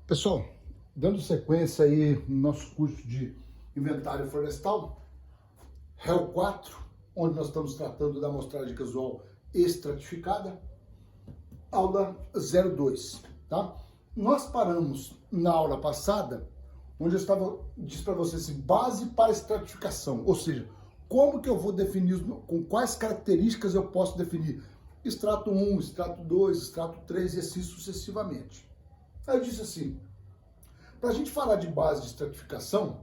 Pessoal, dando sequência aí no nosso curso de inventário florestal, REL 4, onde nós estamos tratando da amostragem casual estratificada, aula 02, tá? Nós paramos na aula passada, onde eu disse para vocês assim, base para estratificação, ou seja, como que eu vou definir, com quais características eu posso definir extrato 1, extrato 2, extrato 3 e assim sucessivamente. Aí eu disse assim, para a gente falar de base de estratificação,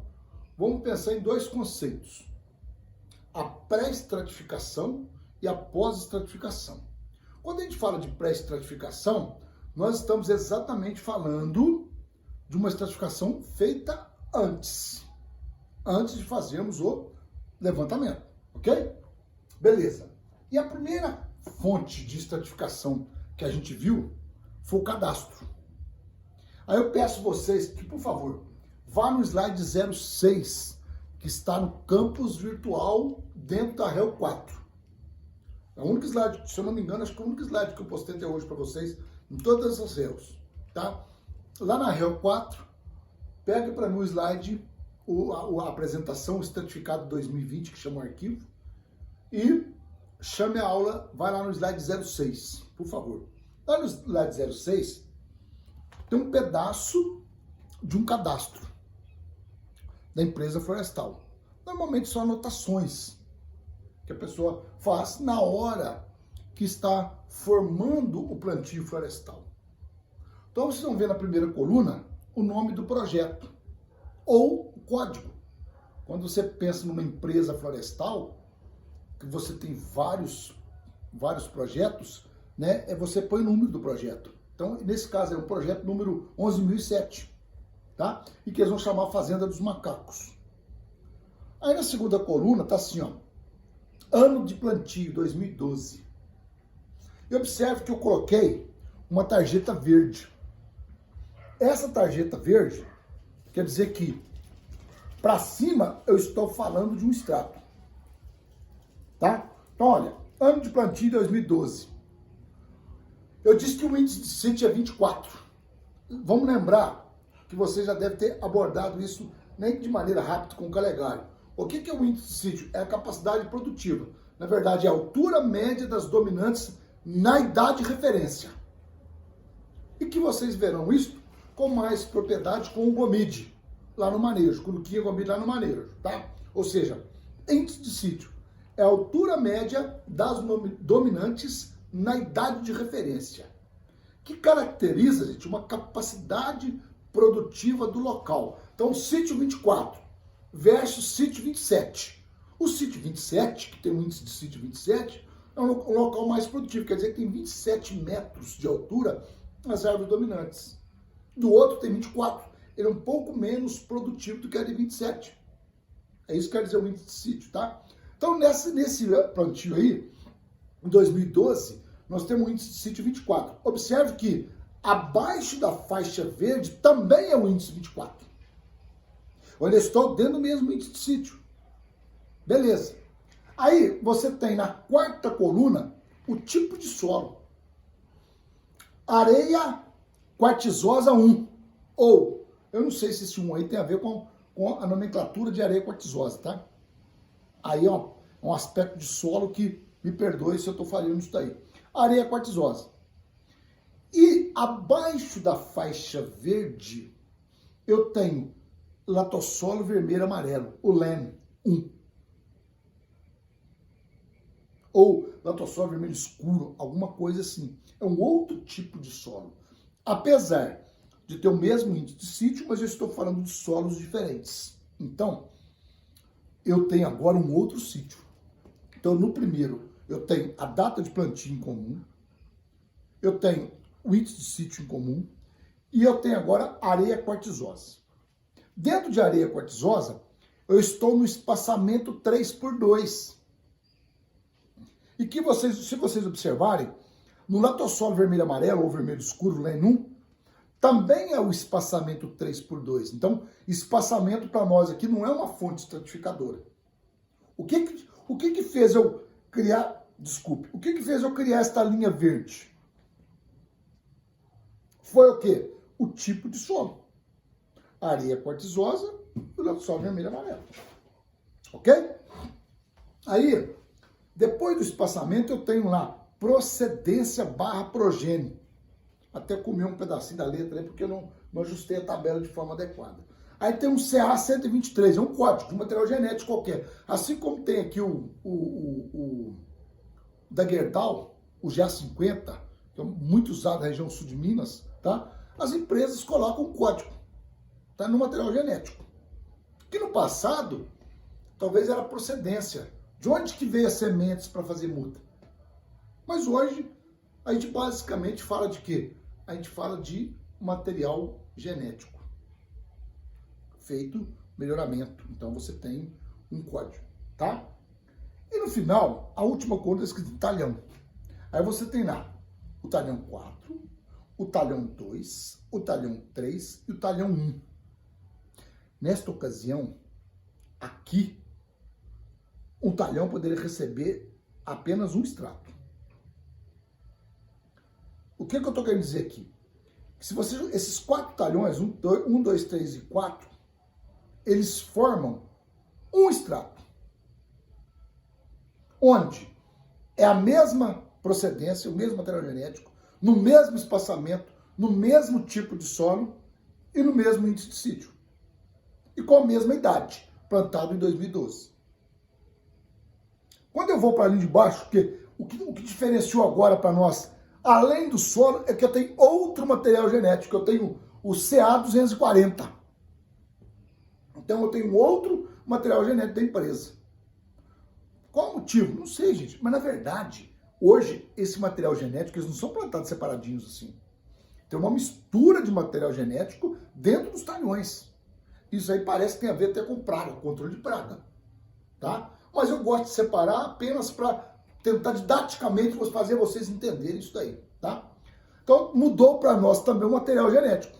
vamos pensar em dois conceitos. A pré-estratificação e a pós-estratificação. Quando a gente fala de pré-estratificação, nós estamos exatamente falando de uma estratificação feita antes de fazermos o levantamento, ok? Beleza. E a primeira fonte de estratificação que a gente viu foi o cadastro. Aí eu peço vocês que, por favor, vá no slide 06, que está no campus virtual dentro da REL 4. É o único slide, se eu não me engano, acho que é o único slide que eu postei até hoje para vocês, em todas as RELs, tá? Lá na REL 4, pega para mim o slide, a apresentação, o estratificado 2020, que chama o arquivo, e chame a aula, vai lá no slide 06, por favor. Lá no slide 06, tem um pedaço de um cadastro da empresa florestal. Normalmente são anotações que a pessoa faz na hora que está formando o plantio florestal. Então vocês vão ver na primeira coluna o nome do projeto ou o código. Quando você pensa numa empresa florestal, que você tem vários projetos, né, você põe o número do projeto. Então, nesse caso, é o projeto número 11.007, tá? E que eles vão chamar Fazenda dos Macacos. Aí na segunda coluna tá assim, ó, ano de plantio 2012. E observe que eu coloquei uma tarjeta verde. Essa tarjeta verde quer dizer que para cima eu estou falando de um extrato, tá? Então, olha, ano de plantio 2012. Eu disse que o índice de sítio é 24. Vamos lembrar que você já deve ter abordado isso nem de maneira rápida com o Calegari. O que é o índice de sítio? É a capacidade produtiva. Na verdade, é a altura média das dominantes na idade de referência. E que vocês verão isso com mais propriedade com o Gomide, lá no manejo, com o Luquinha Gomide lá no manejo, tá? Ou seja, índice de sítio é a altura média das dominantes na idade de referência, que caracteriza, gente, uma capacidade produtiva do local. Então, sítio 24 versus sítio 27. O sítio 27, que tem um índice de sítio 27, é um local mais produtivo, quer dizer que tem 27 metros de altura as árvores dominantes. Do outro tem 24, ele é um pouco menos produtivo do que a de 27. É isso que quer dizer o índice de sítio, tá? Então, nesse plantio aí, em 2012, nós temos o índice de sítio 24. Observe que abaixo da faixa verde também é o índice 24. Olha, eu estou dentro do mesmo índice de sítio. Beleza. Aí você tem na quarta coluna o tipo de solo. Areia quartzosa 1. Ou, eu não sei se esse 1 aí tem a ver com a nomenclatura de areia quartzosa, tá? Aí é um aspecto de solo que, me perdoe se eu estou falando isso daí. Areia quartzosa. E abaixo da faixa verde, eu tenho latossolo vermelho amarelo, o LEN 1. Ou latossolo vermelho escuro, alguma coisa assim. É um outro tipo de solo. Apesar de ter o mesmo índice de sítio, mas eu estou falando de solos diferentes. Então, eu tenho agora um outro sítio. Então, no primeiro, eu tenho a data de plantio em comum, eu tenho o índice de sítio em comum, e eu tenho agora areia quartzosa. Dentro de areia quartzosa, eu estou no espaçamento 3x2. E que se vocês observarem, no latossolo vermelho amarelo ou vermelho escuro, LEN 1, também é o espaçamento 3x2. Então, espaçamento para nós aqui não é uma fonte estratificadora. O que fez eu criar, o que fez eu criar esta linha verde? Foi o quê? o tipo de solo. Areia quartzosa e o lençol vermelho e amarelo. Ok? Aí, depois do espaçamento, eu tenho lá procedência / progênio. Até comi um pedacinho da letra aí, porque eu não ajustei a tabela de forma adequada. Aí tem um CA123, é um código de material genético qualquer. Assim como tem aqui o da Gerdau, o GA50, que é muito usado na região sul de Minas, tá? As empresas colocam um código, tá? No material genético. Que no passado, talvez era procedência. De onde que veio as sementes para fazer muda? Mas hoje, a gente basicamente fala de quê? A gente fala de material genético. Feito melhoramento. Então você tem um código, tá? E no final, a última conta é escrita talhão. Aí você tem lá o talhão 4, o talhão 2, o talhão 3 e o talhão 1. Nesta ocasião, aqui, um talhão poderia receber apenas um extrato. O que eu estou querendo dizer aqui? Se você, esses 4 talhões, 1, 2, 3 e 4, eles formam um extrato. Onde é a mesma procedência, o mesmo material genético, no mesmo espaçamento, no mesmo tipo de solo e no mesmo índice de sítio. E com a mesma idade, plantado em 2012. Quando eu vou para a linha de baixo, porque o que diferenciou agora para nós, além do solo, é que eu tenho outro material genético. Eu tenho o CA240. Então eu tenho outro material genético da empresa. Qual o motivo? Não sei, gente. Mas na verdade, hoje, esse material genético, eles não são plantados separadinhos assim. Tem uma mistura de material genético dentro dos talhões. Isso aí parece que tem a ver até com praga, controle de praga. Tá? Mas eu gosto de separar apenas para tentar didaticamente fazer vocês entenderem isso daí. Tá? Então, mudou para nós também o material genético.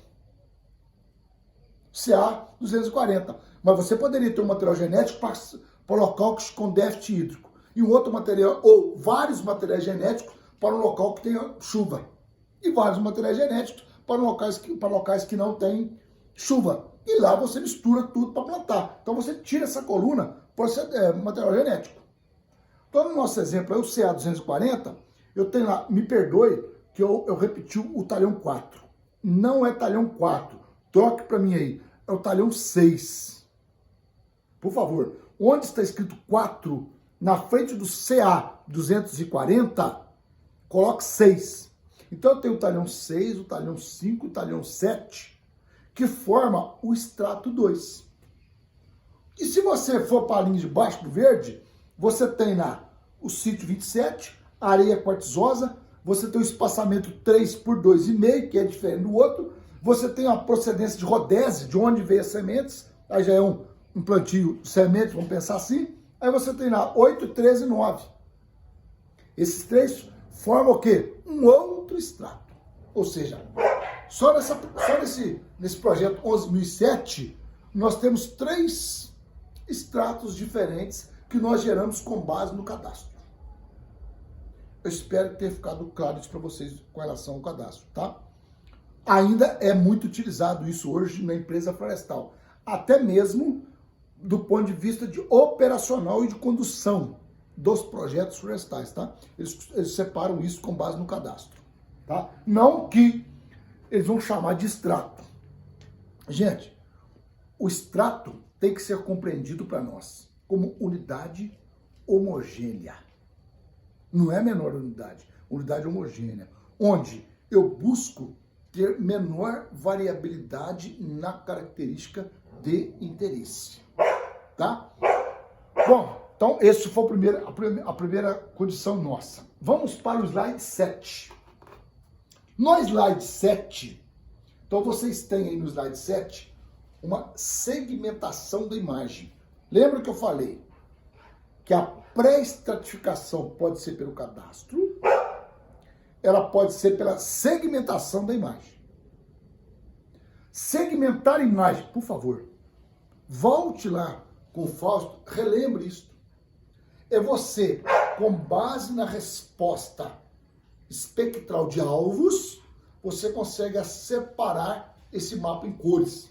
CA240. Mas você poderia ter um material genético para locais com déficit hídrico. E um outro material, ou vários materiais genéticos para um local que tenha chuva. E vários materiais genéticos para locais que não têm chuva. E lá você mistura tudo para plantar. Então você tira essa coluna material genético. Então no nosso exemplo, o CA240, eu tenho lá, me perdoe, que eu repeti o talhão 4. Não é talhão 4. Troque para mim aí. É o talhão 6. Por favor, onde está escrito 4, na frente do CA240, coloque 6. Então eu tenho o talhão 6, o talhão 5, o talhão 7, que forma o extrato 2. E se você for para a linha de baixo do verde, você tem lá o sítio 27, areia quartzosa, você tem o espaçamento 3 por 2,5, que é diferente do outro, você tem a procedência de rodese, de onde veio as sementes, aí já é um plantio de sementes, vamos pensar assim, aí você tem lá 8, 13 e 9. Esses três formam o quê? Um outro extrato. Ou seja, só nesse projeto 11.007, nós temos 3 extratos diferentes que nós geramos com base no cadastro. Eu espero ter ficado claro isso para vocês com relação ao cadastro, tá? Ainda é muito utilizado isso hoje na empresa florestal, até mesmo do ponto de vista de operacional e de condução dos projetos florestais, tá? Eles separam isso com base no cadastro, tá? Não que eles vão chamar de extrato. Gente, o extrato tem que ser compreendido para nós como unidade homogênea. Não é a menor unidade homogênea, onde eu busco ter menor variabilidade na característica de interesse, tá? Bom, então esse foi a primeira condição nossa. Vamos para o slide 7. No slide 7, então vocês têm aí no slide 7 uma segmentação da imagem. Lembra que eu falei que a pré-estratificação pode ser pelo cadastro, ela pode ser pela segmentação da imagem. Segmentar a imagem, por favor, volte lá com o Fausto, relembre isso. É você, com base na resposta espectral de alvos, você consegue separar esse mapa em cores.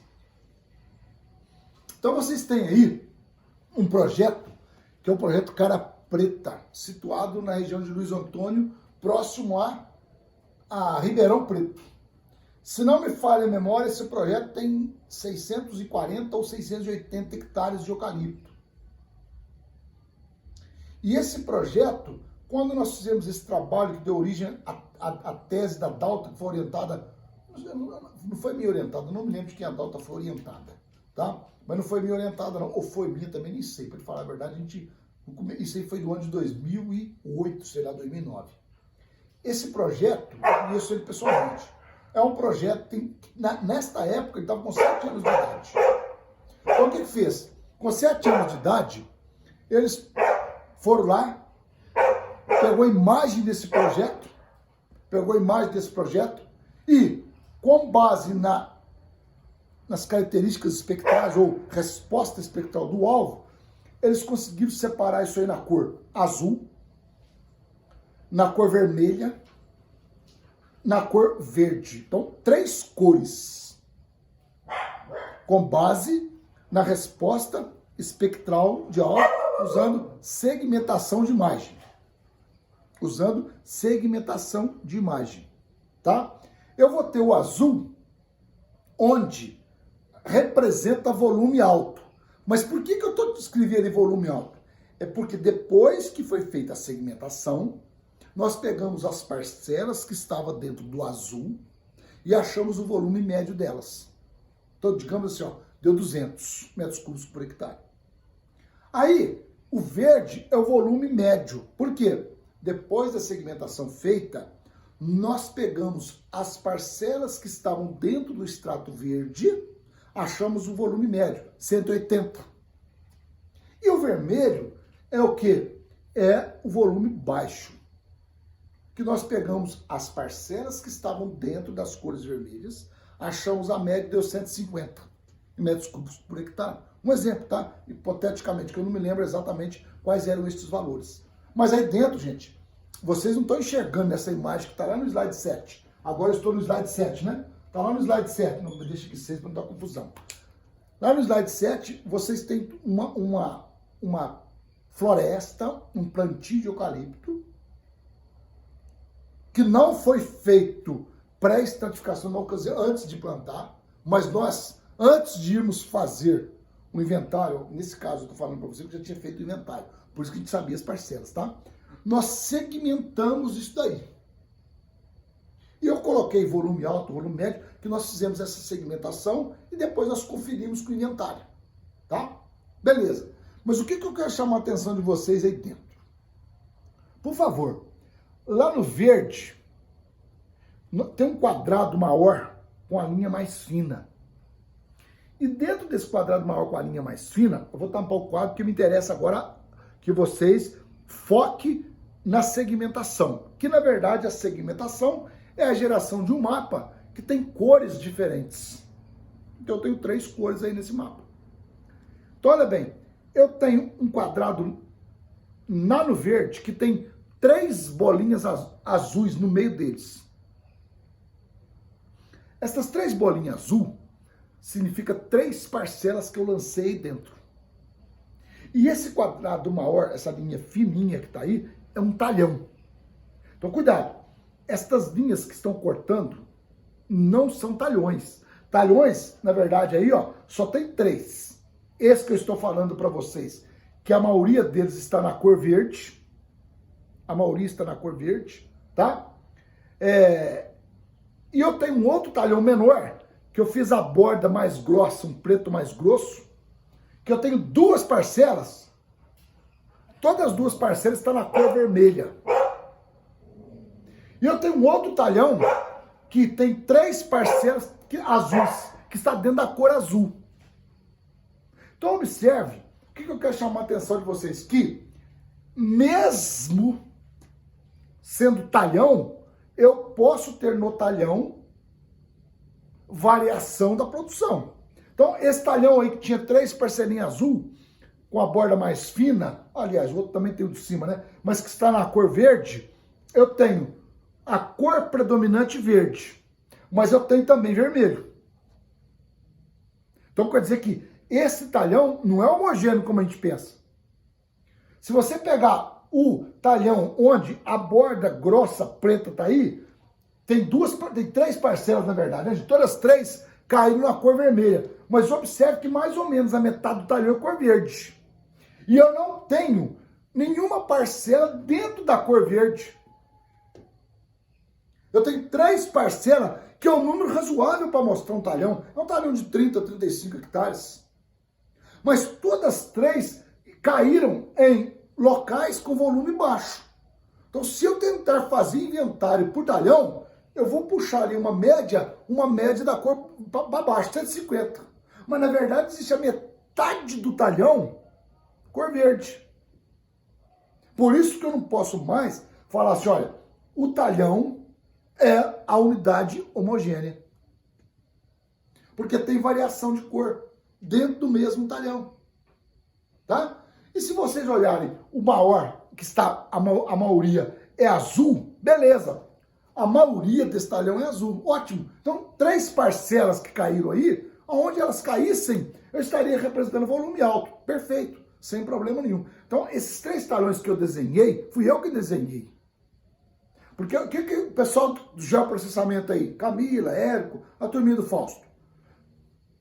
Então vocês têm aí um projeto, que é o projeto Cara Preta, situado na região de Luiz Antônio, próximo a Ribeirão Preto. Se não me falha a memória, esse projeto tem 640 ou 680 hectares de eucalipto. E esse projeto, quando nós fizemos esse trabalho que deu origem à tese da Dalta, que foi orientada, não foi minha orientada, não me lembro de quem a Dalta foi orientada, tá? Mas não foi minha orientada não, ou foi minha também, nem sei, para falar a verdade, isso aí foi do ano de 2008, sei lá, 2009. Esse projeto, eu conheço ele pessoalmente, é um projeto que, nesta época, ele estava com 7 anos de idade. Então, o que ele fez? Com 7 anos de idade, eles foram lá, pegou a imagem desse projeto, e, com base nas características espectrais ou resposta espectral do alvo, eles conseguiram separar isso aí na cor azul, na cor vermelha, na cor verde. Então, 3 cores, com base na resposta espectral de alvo, usando segmentação de imagem. Tá? Eu vou ter o azul, onde representa volume alto. Mas por que eu estou escrevendo volume alto? É porque depois que foi feita a segmentação, nós pegamos as parcelas que estavam dentro do azul e achamos o volume médio delas. Então, digamos assim, ó, deu 200 metros cúbicos por hectare. Aí, o verde é o volume médio. Por quê? Depois da segmentação feita, nós pegamos as parcelas que estavam dentro do extrato verde, achamos o volume médio, 180. E o vermelho é o quê? É o volume baixo. Que nós pegamos as parcelas que estavam dentro das cores vermelhas, achamos a média, deu 150 metros cúbicos por hectare. Um exemplo, tá? Hipoteticamente, que eu não me lembro exatamente quais eram esses valores. Mas aí dentro, gente, vocês não estão enxergando nessa imagem que está lá no slide 7. Agora eu estou no slide 7, né? Está lá no slide 7. Não me deixa aqui 6 para não dar confusão. Lá no slide 7, vocês têm uma floresta, um plantio de eucalipto, que não foi feito pré-estratificação na ocasião, antes de plantar, mas nós, antes de irmos fazer o inventário, nesse caso eu estou falando para você que eu já tinha feito o inventário, por isso que a gente sabia as parcelas, tá? Nós segmentamos isso daí. E eu coloquei volume alto, volume médio, que nós fizemos essa segmentação e depois nós conferimos com o inventário, tá? Beleza. Mas o que eu quero chamar a atenção de vocês aí dentro? Por favor, lá no verde, tem um quadrado maior com a linha mais fina. E dentro desse quadrado maior com a linha mais fina, eu vou tampar o quadro, porque me interessa agora que vocês foquem na segmentação. Que, na verdade, a segmentação é a geração de um mapa que tem cores diferentes. Então, eu tenho 3 cores aí nesse mapa. Então, olha bem, eu tenho um quadrado lá no verde que tem 3 bolinhas azuis no meio deles. Essas 3 bolinhas azul significa 3 parcelas que eu lancei dentro. E esse quadrado maior, essa linha fininha que está aí, é um talhão. Então, cuidado. Estas linhas que estão cortando não são talhões. Talhões, na verdade, aí, ó, só tem 3. Esse que eu estou falando para vocês, que a maioria deles está na cor verde. A maioria está na cor verde, tá? E eu tenho um outro talhão menor, que eu fiz a borda mais grossa, um preto mais grosso, que eu tenho 2 parcelas. Todas as 2 parcelas estão na cor vermelha. E eu tenho um outro talhão que tem 3 parcelas azuis, que está dentro da cor azul. Então observe, o que eu quero chamar a atenção de vocês? Que mesmo sendo talhão, eu posso ter no talhão variação da produção. Então esse talhão aí que tinha 3 parcelinhas azul, com a borda mais fina, aliás, o outro também tem o de cima, né? Mas que está na cor verde, eu tenho a cor predominante verde, mas eu tenho também vermelho. Então quer dizer que esse talhão não é homogêneo como a gente pensa. Se você pegar o talhão onde a borda grossa preta está aí, tem 3 parcelas na verdade, né? De todas as 3 caíram na cor vermelha. Mas observe que mais ou menos a metade do talhão é cor verde. E eu não tenho nenhuma parcela dentro da cor verde. Eu tenho 3 parcelas, que é um número razoável para mostrar um talhão. É um talhão de 30 a 35 hectares. Mas todas as 3 caíram em locais com volume baixo. Então, se eu tentar fazer inventário por talhão, eu vou puxar ali uma média da cor para baixo, 150. Mas, na verdade, existe a metade do talhão cor verde. Por isso que eu não posso mais falar assim, olha, o talhão é a unidade homogênea. Porque tem variação de cor dentro do mesmo talhão. Tá? E se vocês olharem o maior, que está a maioria é azul, beleza. A maioria desse talhão é azul, ótimo. Então, 3 parcelas que caíram aí, onde elas caíssem, eu estaria representando volume alto. Perfeito, sem problema nenhum. Então, esses 3 talhões que eu desenhei, fui eu que desenhei. Porque o que o pessoal do geoprocessamento aí, Camila, Érico, a turminha do Fausto,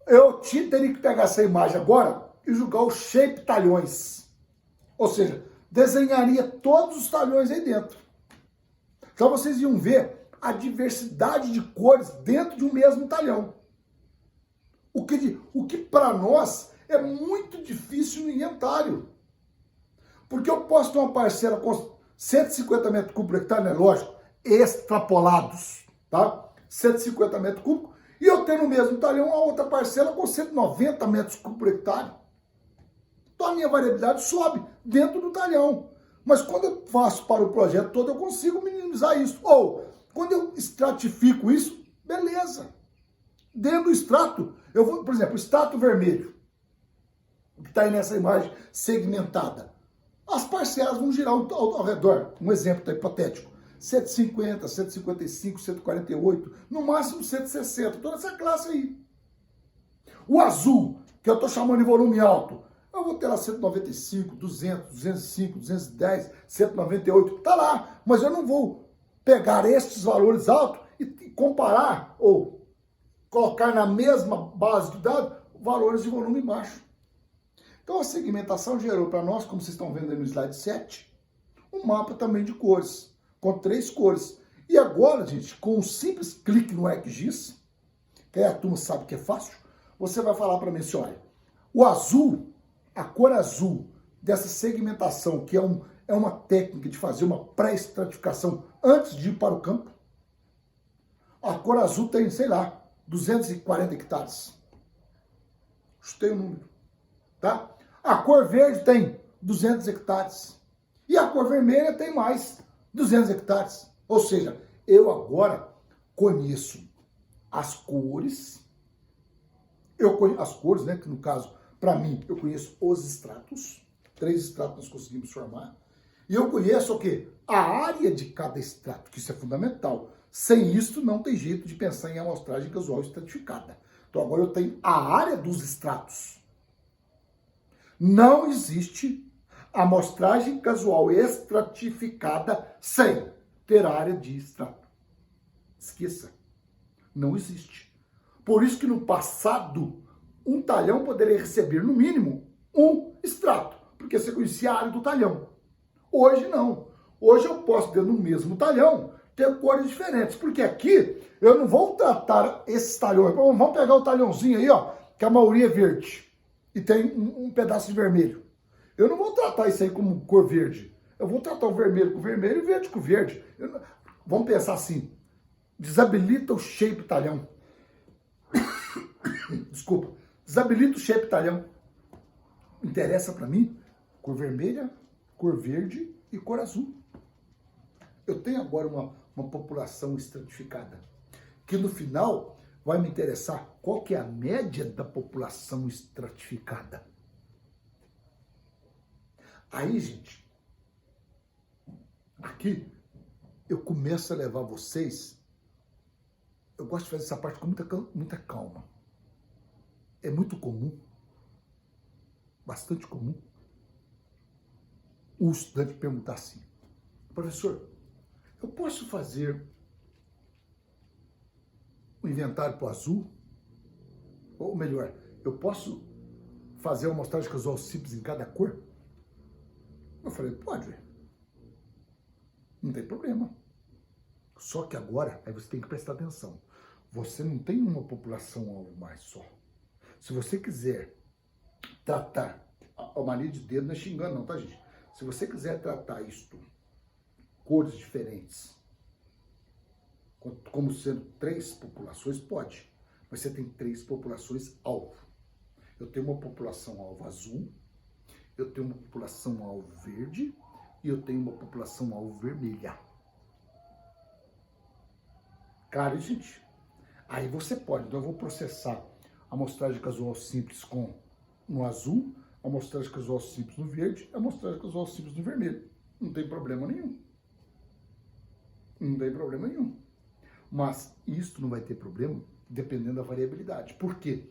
eu teria que pegar essa imagem agora e jogar o shape talhões. Ou seja, desenharia todos os talhões aí dentro. Então vocês iam ver a diversidade de cores dentro de um mesmo talhão. O que para nós é muito difícil no inventário. Porque eu posso ter uma parcela com 150 metros cúbicos por hectare, né? Lógico, extrapolados, tá? 150 metros cúbicos, e eu tenho no mesmo talhão a outra parcela com 190 metros cúbicos por hectare. Então a minha variabilidade sobe dentro do talhão. Mas quando eu faço para o projeto todo, eu consigo minimizar isso. Ou, quando eu estratifico isso, beleza. Dentro do extrato, eu vou, por exemplo, o extrato vermelho, que está aí nessa imagem segmentada. As parcelas vão girar ao redor. Um exemplo tá, hipotético. 150, 155, 148, no máximo 160. Toda essa classe aí. O azul, que eu estou chamando de volume alto, eu vou ter lá 195, 200, 205, 210, 198, tá lá. Mas eu não vou pegar estes valores altos e comparar ou colocar na mesma base de dados valores de volume baixo. Então a segmentação gerou para nós, como vocês estão vendo aí no slide 7, um mapa também de cores, com 3 cores. E agora, gente, com um simples clique no ArcGIS, que aí a turma sabe que é fácil, você vai falar para mim assim, olha, o azul, a cor azul dessa segmentação, que é uma técnica de fazer uma pré-estratificação antes de ir para o campo, a cor azul tem, sei lá, 240 hectares. Chutei o número, tá? A cor verde tem 200 hectares. E a cor vermelha tem mais 200 hectares. Ou seja, eu agora conheço as cores, as cores, né, que no caso, para mim, eu conheço os estratos, 3 estratos nós conseguimos formar, e eu conheço o quê? A área de cada estrato, que isso é fundamental. Sem isso, não tem jeito de pensar em amostragem casual estratificada. Então agora eu tenho a área dos estratos. Não existe amostragem casual estratificada sem ter área de extrato. Esqueça. Não existe. Por isso que no passado, um talhão poderia receber, no mínimo, um extrato, porque você conhecia a área do talhão. Hoje não. Hoje eu posso, dentro do mesmo talhão, ter cores diferentes, porque aqui eu não vou tratar esses talhões. Vamos pegar o talhãozinho aí, ó, que a maioria é verde e tem um pedaço de vermelho. Eu não vou tratar isso aí como cor verde. Eu vou tratar o vermelho com vermelho e o verde com verde. Vamos pensar assim. Desabilita o shape talhão. Desculpa. Desabilita o shape talhão. Interessa para mim cor vermelha, cor verde e cor azul. Eu tenho agora uma população estratificada, que no final vai me interessar qual que é a média da população estratificada. Aí, gente, aqui eu começo a levar vocês, eu gosto de fazer essa parte com muita calma. é muito comum, bastante comum, o estudante perguntar assim: professor, eu posso fazer o inventário para o azul? Ou melhor, eu posso fazer uma amostragem casual simples em cada cor? Eu falei, pode. Não tem problema. Só que agora, aí você tem que prestar atenção. Você não tem uma população-alvo mais só. Se você quiser tratar, a mania de dedo não é xingando não, tá, gente? Se você quiser tratar isto, cores diferentes, como sendo 3 populações, pode. Mas você tem 3 populações-alvo. Eu tenho uma população-alvo azul, eu tenho uma população-alvo verde e eu tenho uma população-alvo vermelha. Claro, gente? Aí você pode. Então eu vou processar a amostragem casual simples no azul, a amostragem casual simples no verde, a amostragem casual simples no vermelho. Não tem problema nenhum. Não tem problema nenhum. Mas isso não vai ter problema dependendo da variabilidade. Por quê?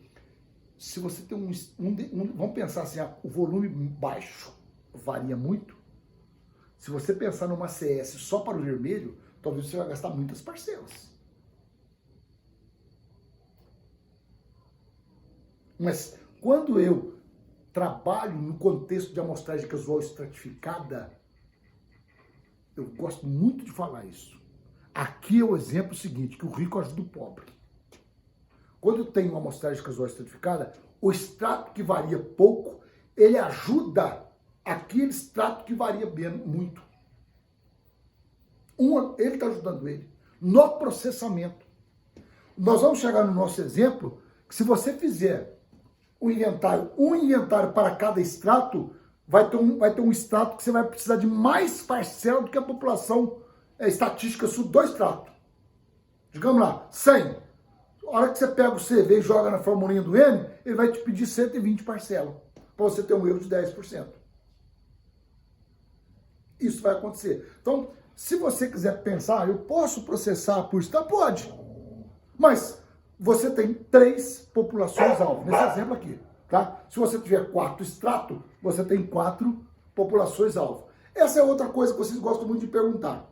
Se você tem vamos pensar assim, o volume baixo varia muito. Se você pensar numa CS só para o vermelho, talvez você vai gastar muitas parcelas. Mas quando eu trabalho no contexto de amostragem casual estratificada, eu gosto muito de falar isso. Aqui é o exemplo seguinte, que o rico ajuda o pobre. Quando eu tenho uma amostragem casual estratificada, o extrato que varia pouco, ele ajuda aquele extrato que varia muito. Ele está ajudando ele no processamento. Nós vamos chegar no nosso exemplo, que se você fizer um inventário para cada extrato, vai ter um extrato que você vai precisar de mais parcela do que a população estatística sua do extrato. Digamos lá, 100. A hora que você pega o CV e joga na formulinha do N, ele vai te pedir 120 parcelas, para você ter um erro de 10%. Isso vai acontecer. Então, se você quiser pensar, eu posso processar por extrato? Pode. Mas você tem 3 populações-alvo, nesse exemplo aqui, tá? Se você tiver 4 extratos, você tem 4 populações-alvo. Essa é outra coisa que vocês gostam muito de perguntar.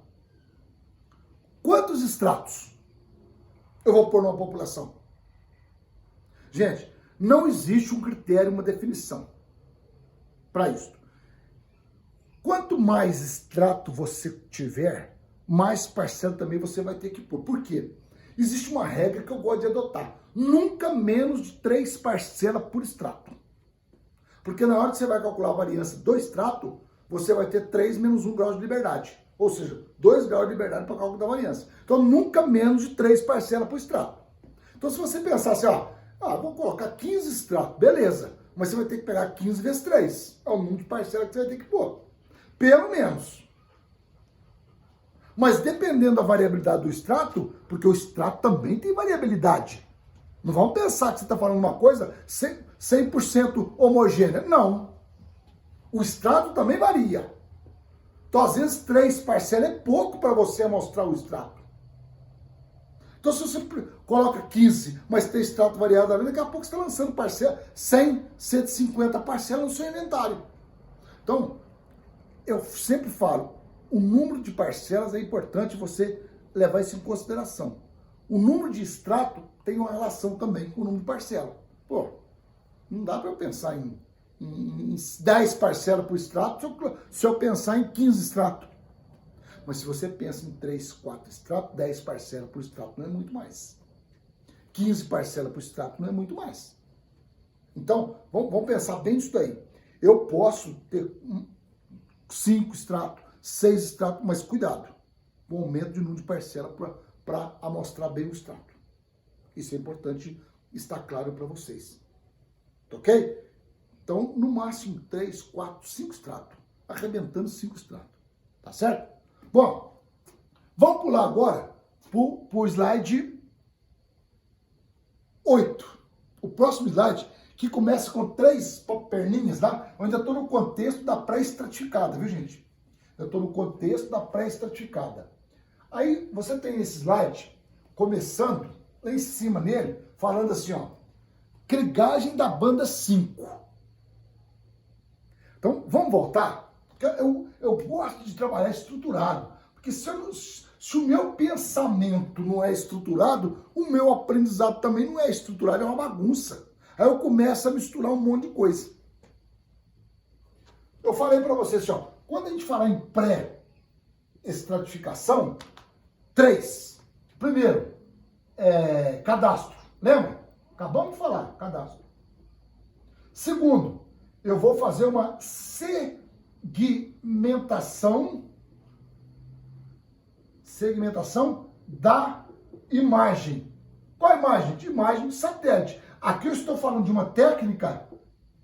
Quantos extratos eu vou pôr numa população? Gente, não existe um critério, uma definição para isso. Quanto mais extrato você tiver, mais parcela também você vai ter que pôr. Por quê? Existe uma regra que eu gosto de adotar. Nunca menos de 3 parcelas por extrato. Porque na hora que você vai calcular a variância do extrato, você vai ter 3 menos 1 grau de liberdade. Ou seja, 2 graus de liberdade para cálculo da variância. Então, nunca menos de 3 parcelas por extrato. Então, se você pensar assim, vou colocar 15 extratos, beleza. Mas você vai ter que pegar 15 vezes 3. É o número de parcelas que você vai ter que pôr. Pelo menos. Mas dependendo da variabilidade do extrato, porque o extrato também tem variabilidade. Não vamos pensar que você está falando uma coisa 100% homogênea. Não. O extrato também varia. Então, às vezes, 3 parcelas é pouco para você amostrar o extrato. Então, se você coloca 15, mas tem extrato variado, daqui a pouco você está lançando parcela, 100, 150 parcelas no seu inventário. Então, eu sempre falo, o número de parcelas é importante você levar isso em consideração. O número de extrato tem uma relação também com o número de parcela. Pô, não dá para eu pensar em 10 parcelas por extrato se eu pensar em 15 extratos. Mas se você pensa em 3, 4 extratos, 10 parcelas por extrato não é muito mais. 15 parcelas por extrato não é muito mais. Então, vamos pensar bem nisso daí. Eu posso ter 5 extratos, 6 extratos, mas cuidado, com o aumento de número de parcela para amostrar bem o extrato. Isso é importante estar claro para vocês. Ok? Então, no máximo 3, 4, 5 extratos. Arrebentando 5 extratos. Tá certo? Bom, vamos pular agora para o slide 8. O próximo slide, que começa com 3 perninhas, tá? Eu ainda estou no contexto da pré-estratificada, viu, gente? Eu estou no contexto da pré-estratificada. Aí, você tem esse slide, começando lá em cima nele, falando assim, Krigagem da banda 5. Então, vamos voltar? Eu gosto de trabalhar estruturado, porque se o meu pensamento não é estruturado, o meu aprendizado também não é estruturado, é uma bagunça. Aí eu começo a misturar um monte de coisa. Eu falei para vocês assim, ó, quando a gente falar em pré-estratificação, 3. Primeiro, cadastro. Lembra? Acabamos de falar, cadastro. Segundo, eu vou fazer uma segmentação da imagem. Qual imagem? De imagem de satélite. Aqui eu estou falando de uma técnica,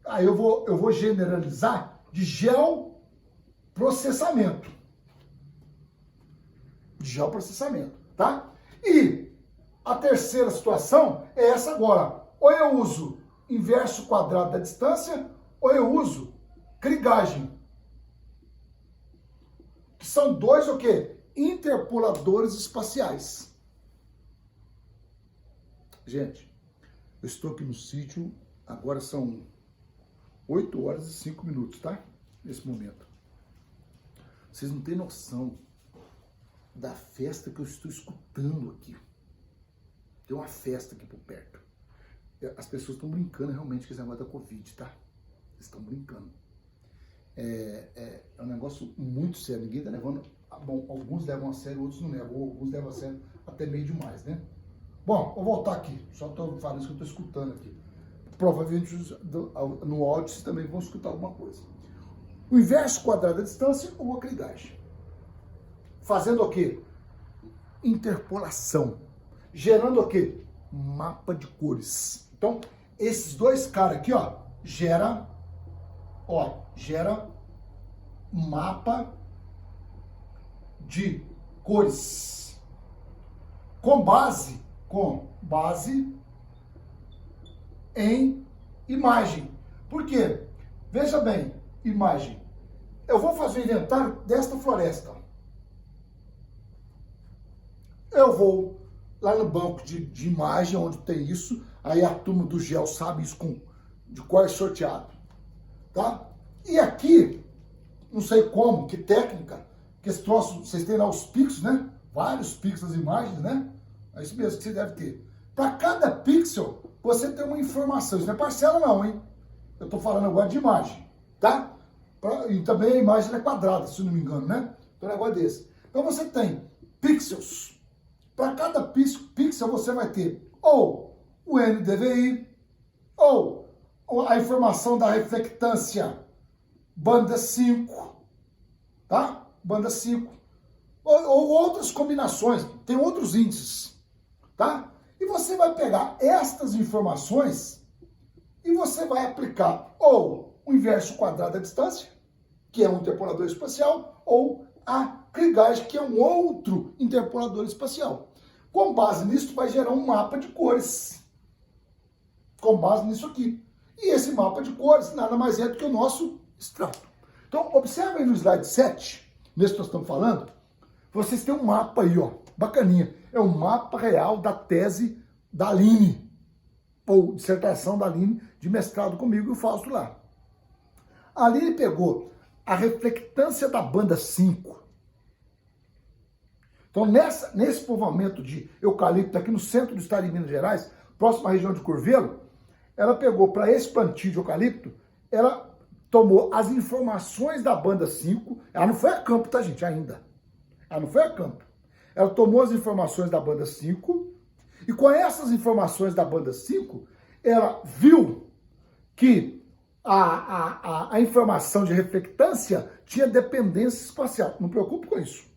aí eu vou generalizar, de geoprocessamento. Tá? E a terceira situação é essa agora. Ou eu uso inverso quadrado da distância, ou eu uso krigagem. Que são dois o quê? Interpoladores espaciais. Gente, eu estou aqui no sítio, agora são 8 horas e 5 minutos, tá? Nesse momento. Vocês não têm noção da festa que eu estou escutando aqui. Tem uma festa aqui por perto. As pessoas estão brincando realmente com esse negócio da Covid, tá? Eles estão brincando. É um negócio muito sério. Ninguém tá levando... Bom, alguns levam a sério, outros não levam. Alguns levam a sério até meio demais, né? Bom, vou voltar aqui. Só estou falando isso que eu estou escutando aqui. Provavelmente no áudio vocês também vão escutar alguma coisa. O inverso quadrado da distância ou a krigagem. Fazendo o quê? Interpolação. Gerando o quê? Mapa de cores. Então, esses dois caras aqui, ó, gera mapa de cores. Com base em imagem. Por quê? Veja bem, imagem. Eu vou fazer o inventário desta floresta. Eu vou lá no banco de imagem, onde tem isso, aí a turma do GEL sabe isso de qual é sorteado, tá? E aqui, não sei como, que técnica, que esse troço, vocês têm lá os pixels, né? Vários pixels das imagens, né? É isso mesmo que você deve ter. Para cada pixel, você tem uma informação. Isso não é parcela não, hein? Eu tô falando agora de imagem, tá? E também a imagem é quadrada, se não me engano, né? Então é um negócio desse. Então você tem pixels. Para cada pixel você vai ter ou o NDVI, ou a informação da reflectância banda 5, tá? Banda 5. Ou outras combinações, tem outros índices, tá? E você vai pegar estas informações e você vai aplicar ou o inverso quadrado da distância, que é um interpolador espacial, ou a krigagem, que é um outro interpolador espacial. Com base nisso, vai gerar um mapa de cores. Com base nisso aqui. E esse mapa de cores nada mais é do que o nosso extrato. Então, observe aí no slide 7, nesse que nós estamos falando, vocês têm um mapa aí, ó, bacaninha. É um mapa real da tese da Aline, ou dissertação da Aline, de mestrado comigo e o Fausto lá. A Aline pegou a reflectância da banda 5. Então, nesse povoamento de eucalipto aqui no centro do estado de Minas Gerais, próximo à região de Curvelo, ela pegou para esse plantio de eucalipto, ela tomou as informações da banda 5, ela não foi a campo, tá, gente, ainda. Ela não foi a campo. Ela tomou as informações da banda 5, e com essas informações da banda 5, ela viu que a informação de reflectância tinha dependência espacial. Não preocupe com isso.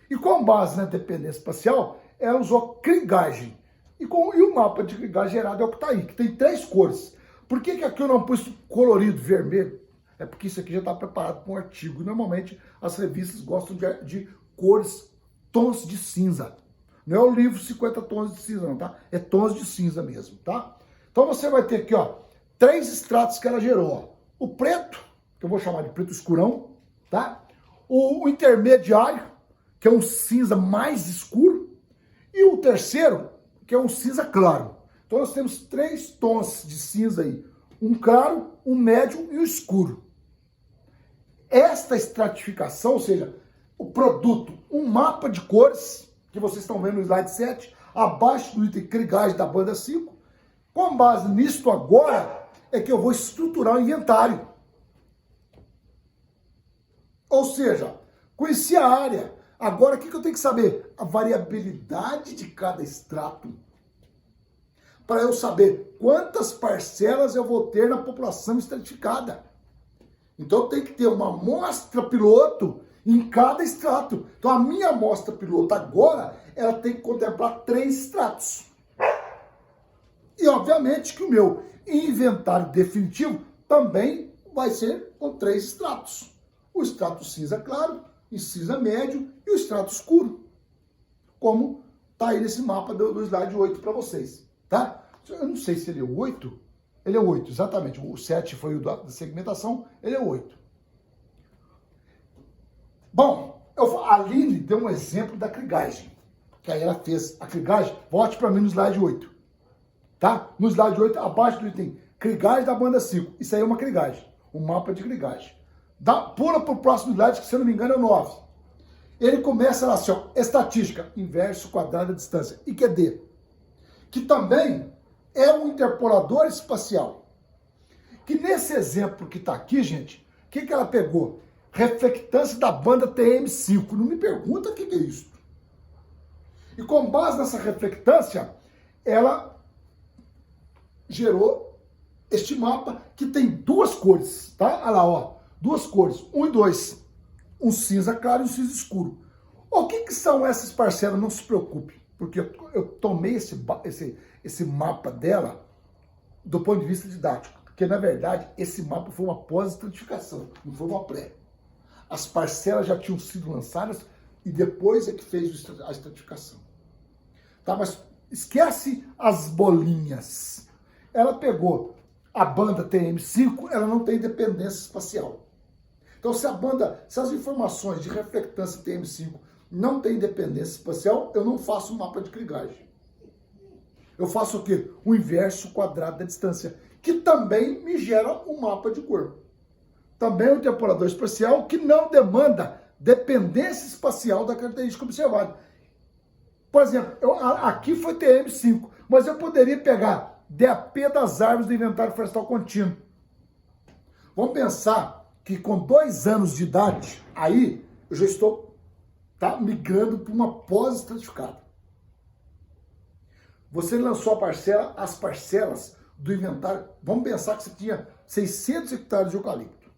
E com base na dependência espacial, ela usou krigagem. E o mapa de krigagem gerado é o que está aí, que tem 3 cores. Por que aqui eu não pus colorido vermelho? É porque isso aqui já está preparado para um artigo. Normalmente as revistas gostam de cores, tons de cinza. Não é o livro 50 tons de cinza, não, tá? É tons de cinza mesmo, tá? Então você vai ter aqui, ó, 3 estratos que ela gerou, ó. O preto, que eu vou chamar de preto escurão, tá? O intermediário, que é um cinza mais escuro, e o terceiro, que é um cinza claro. Então nós temos 3 tons de cinza aí. Um claro, um médio e um escuro. Esta estratificação, ou seja, o produto, um mapa de cores, que vocês estão vendo no slide 7, abaixo do item Kriegage da banda 5. Com base nisto agora, é que eu vou estruturar o inventário. Ou seja, conheci a área. Agora, o que eu tenho que saber? A variabilidade de cada extrato. Para eu saber quantas parcelas eu vou ter na população estratificada. Então, eu tenho que ter uma amostra piloto em cada extrato. Então, a minha amostra piloto agora, ela tem que contemplar 3 extratos. E, obviamente, que o meu inventário definitivo também vai ser com 3 extratos. O extrato cinza claro, o cinza médio e o extrato escuro. Como está aí nesse mapa do slide 8 para vocês, tá? Eu não sei se ele é o 8. Ele é o 8, exatamente. O 7 foi o da segmentação, ele é o 8. Bom, a Aline deu um exemplo da Kriegage. Que aí ela fez a Kriegage, volte para mim no slide 8. Tá? No slide 8, abaixo do item Kriegage da banda 5. Isso aí é uma Kriegage, um mapa de Kriegage. Pula para o próximo slide, que se eu não me engano é o 9. Ele começa lá assim, ó, estatística, inverso quadrado da distância, IQD. Que também é um interpolador espacial. Que nesse exemplo que está aqui, gente, o que ela pegou? Reflectância da banda TM5. Não me pergunta o que é isso. E com base nessa reflectância, ela gerou este mapa que tem 2 cores, tá? Olha lá, ó, 2 cores, 1 e 2. Um cinza claro e um cinza escuro. O que são essas parcelas? Não se preocupe, porque eu tomei esse mapa dela do ponto de vista didático, porque na verdade esse mapa foi uma pós-estratificação, não foi uma pré. As parcelas já tinham sido lançadas e depois é que fez a estratificação. Tá, mas esquece as bolinhas. Ela pegou a banda TM5, ela não tem dependência espacial. Então, se as informações de reflectância TM5 não tem dependência espacial, eu não faço um mapa de Kriegage. Eu faço o quê? O inverso quadrado da distância, que também me gera um mapa de cor. Também é um interpolador espacial que não demanda dependência espacial da característica observada. Por exemplo, aqui foi TM5, mas eu poderia pegar DAP das árvores do inventário florestal contínuo. Vamos pensar que com 2 anos de idade, aí eu já estou migrando para uma pós-estratificada. Você lançou as parcelas do inventário, vamos pensar que você tinha 600 hectares de eucalipto.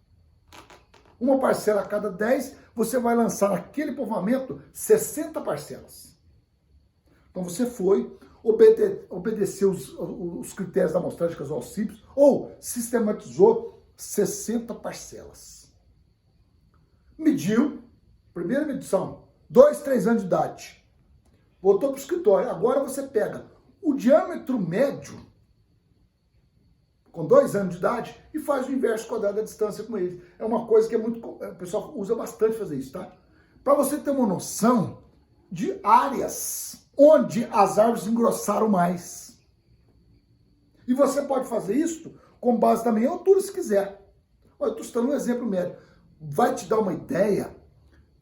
Uma parcela a cada 10, você vai lançar naquele povoamento 60 parcelas. Então você foi, obedeceu os critérios da amostragem casual simples, ou sistematizou 60 parcelas. Mediu, primeira medição, 2, 3 anos de idade. Voltou para o escritório. Agora você pega o diâmetro médio, com 2 anos de idade, e faz o inverso quadrado da distância com ele. É uma coisa que o pessoal usa bastante fazer isso, tá? Para você ter uma noção de áreas onde as árvores engrossaram mais. E você pode fazer isso com base também em altura, se quiser. Olha, eu estou citando um exemplo médio. Vai te dar uma ideia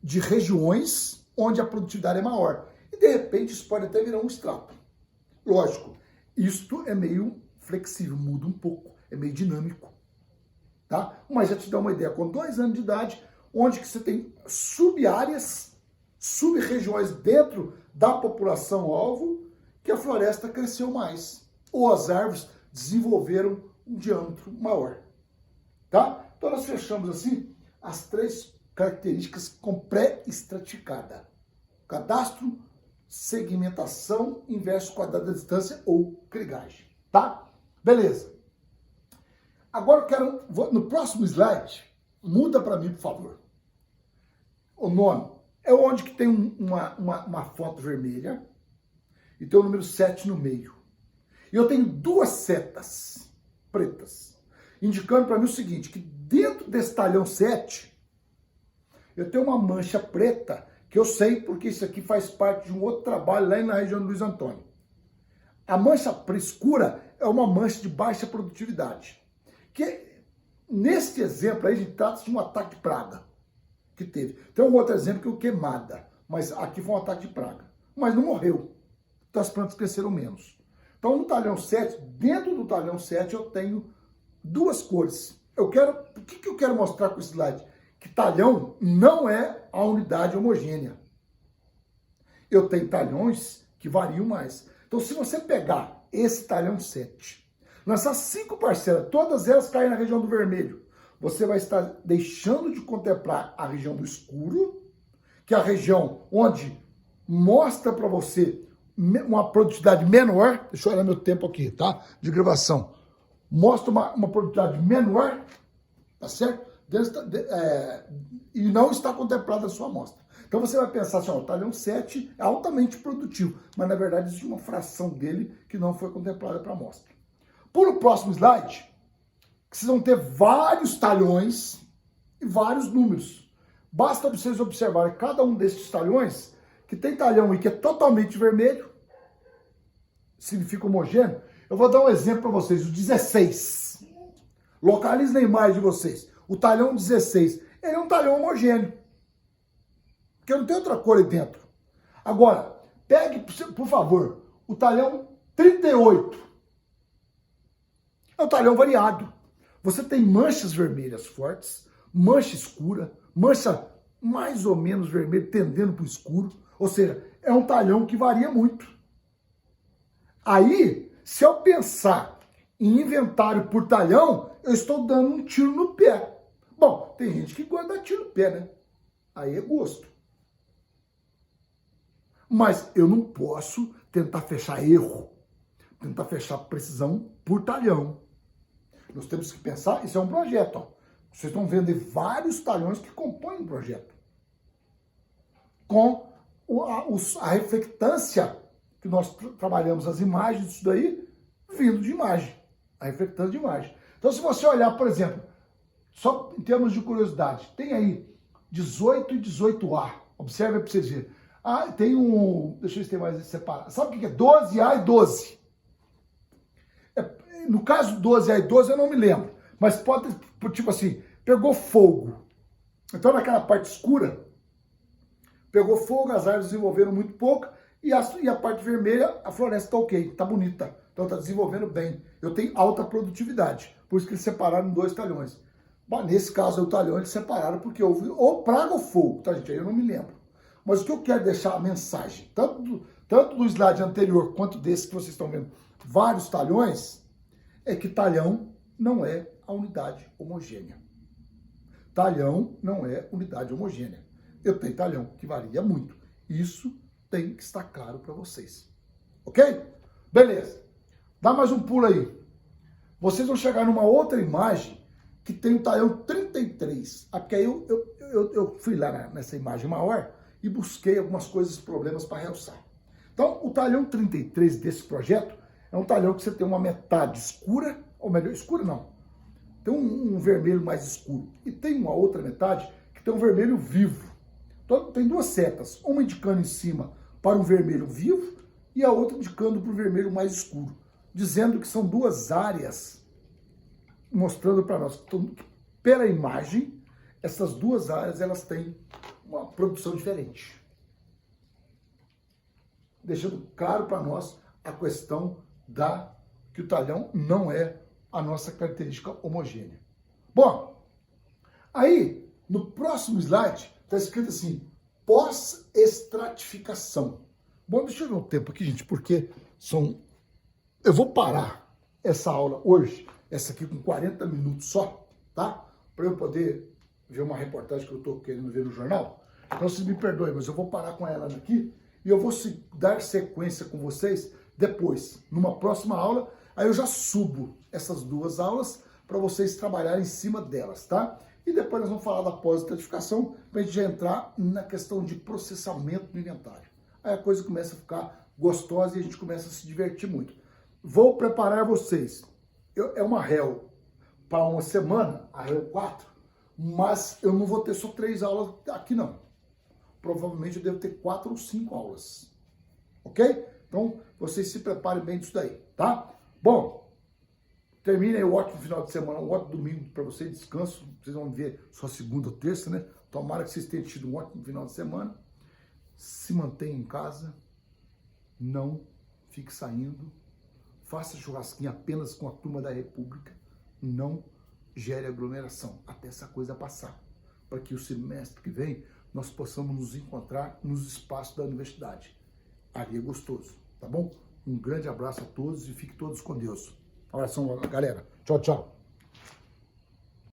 de regiões onde a produtividade é maior. E, de repente, isso pode até virar um extrato. Lógico, isto é meio flexível, muda um pouco, é meio dinâmico. Tá? Mas já te dá uma ideia, com 2 anos de idade, onde que você tem sub-áreas, sub-regiões dentro da população-alvo, que a floresta cresceu mais. Ou as árvores desenvolveram um diâmetro maior. Tá? Então nós fechamos assim as 3 características com pré-estratificada. Cadastro, segmentação, inverso quadrado da distância ou Kriegage. Tá? Beleza. Agora eu quero, no próximo slide, muda para mim, por favor. O nome é onde que tem uma foto vermelha e tem o número 7 no meio. E eu tenho 2 setas pretas, indicando para mim o seguinte, que dentro desse talhão 7, eu tenho uma mancha preta, que eu sei porque isso aqui faz parte de um outro trabalho lá na região do Luiz Antônio. A mancha escura é uma mancha de baixa produtividade. Que, neste exemplo aí, a gente trata de um ataque de praga que teve. Tem um outro exemplo que é o queimada, mas aqui foi um ataque de praga. Mas não morreu. Então as plantas cresceram menos. Então no talhão 7, dentro do talhão 7 eu tenho duas cores. O que eu quero mostrar com esse slide? Que talhão não é a unidade homogênea. Eu tenho talhões que variam mais. Então se você pegar esse talhão 7, lançar 5 parcelas, todas elas caem na região do vermelho, você vai estar deixando de contemplar a região do escuro, que é a região onde mostra para você uma produtividade menor. Deixa eu olhar meu tempo aqui, tá? De gravação. Mostra uma produtividade menor, tá certo? E não está contemplada a sua amostra. Então você vai pensar assim, ó, o talhão 7 é altamente produtivo, mas na verdade existe uma fração dele que não foi contemplada para a amostra. Por o próximo slide, vocês vão ter vários talhões e vários números. Basta vocês observarem cada um desses talhões, que tem talhão aí que é totalmente vermelho, significa homogêneo. Eu vou dar um exemplo para vocês, o 16. Localizem na imagem de vocês. O talhão 16, ele é um talhão homogêneo, porque não tem outra cor aí dentro. Agora, pegue, por favor, o talhão 38. É um talhão variado. Você tem manchas vermelhas fortes, mancha escura, mancha mais ou menos vermelha, tendendo para o escuro. Ou seja, é um talhão que varia muito. Aí, se eu pensar em inventário por talhão, eu estou dando um tiro no pé. Bom, tem gente que gosta de dar tiro no pé, né? Aí é gosto. Mas eu não posso tentar fechar erro, tentar fechar precisão por talhão. Nós temos que pensar, isso é um projeto, ó. Vocês estão vendo vários talhões que compõem o projeto. Com a reflectância que nós trabalhamos, as imagens disso daí, vindo de imagem. A reflectância de imagem. Então, se você olhar, por exemplo, só em termos de curiosidade, tem aí 18 e 18A. Observe para vocês verem. Ah, tem um... Deixa eu ver se tem mais separado. Sabe o que é 12A e 12? No caso 12A e 12 eu não me lembro. Mas pode, tipo assim, pegou fogo. Então naquela parte escura, pegou fogo, as árvores desenvolveram muito pouco, e a parte vermelha, a floresta está ok, está bonita. Então está desenvolvendo bem. Eu tenho alta produtividade. Por isso que eles separaram em 2 talhões. Bom, nesse caso, o talhão eles separaram porque houve ou praga ou fogo, tá, gente? Aí eu não me lembro. Mas o que eu quero deixar a mensagem, tanto do slide anterior quanto desse que vocês estão vendo, vários talhões, é que talhão não é a unidade homogênea. Talhão não é unidade homogênea. Eu tenho talhão que varia muito. Isso tem que estar claro para vocês. Ok? Beleza. Dá mais um pulo aí. Vocês vão chegar numa outra imagem que tem o talhão 33. Porque aí eu fui lá nessa imagem maior e busquei algumas coisas, problemas para realçar. Então, o talhão 33 desse projeto é um talhão que você tem uma metade escura, ou melhor, escura não. Tem um vermelho mais escuro. E tem uma outra metade que tem um vermelho vivo. Então, tem 2 setas, uma indicando em cima para um vermelho vivo e a outra indicando para o vermelho mais escuro, dizendo que são 2 áreas, mostrando para nós que pela imagem, essas 2 áreas elas têm uma produção diferente. Deixando claro para nós a questão que o talhão não é a nossa característica homogênea. Bom, aí no próximo slide está escrito assim, pós-estratificação. Bom, deixa eu ver o tempo aqui, gente, porque eu vou parar essa aula hoje, essa aqui com 40 minutos só, tá? Para eu poder ver uma reportagem que eu estou querendo ver no jornal. Então vocês me perdoem, mas eu vou parar com ela aqui e eu vou dar sequência com vocês depois, numa próxima aula. Aí eu já subo essas 2 aulas para vocês trabalharem em cima delas, tá? E depois nós vamos falar da pós-estratificação para a gente já entrar na questão de processamento do inventário. Aí a coisa começa a ficar gostosa e a gente começa a se divertir muito. Vou preparar vocês. É uma réu para uma semana, a réu 4, mas eu não vou ter só 3 aulas aqui não. Provavelmente eu devo ter 4 ou 5 aulas. Ok? Então, vocês se preparem bem disso daí, tá? Bom, termine aí o ótimo final de semana, um ótimo domingo para vocês, descanso. Vocês vão ver só segunda ou terça, né? Tomara que vocês tenham tido um ótimo final de semana. Se mantenha em casa, não fique saindo, faça churrasquinho apenas com a turma da República, não gere aglomeração até essa coisa passar, para que o semestre que vem nós possamos nos encontrar nos espaços da universidade. Ali é gostoso, tá bom? Um grande abraço a todos e fiquem todos com Deus. Um abração, galera. Tchau, tchau.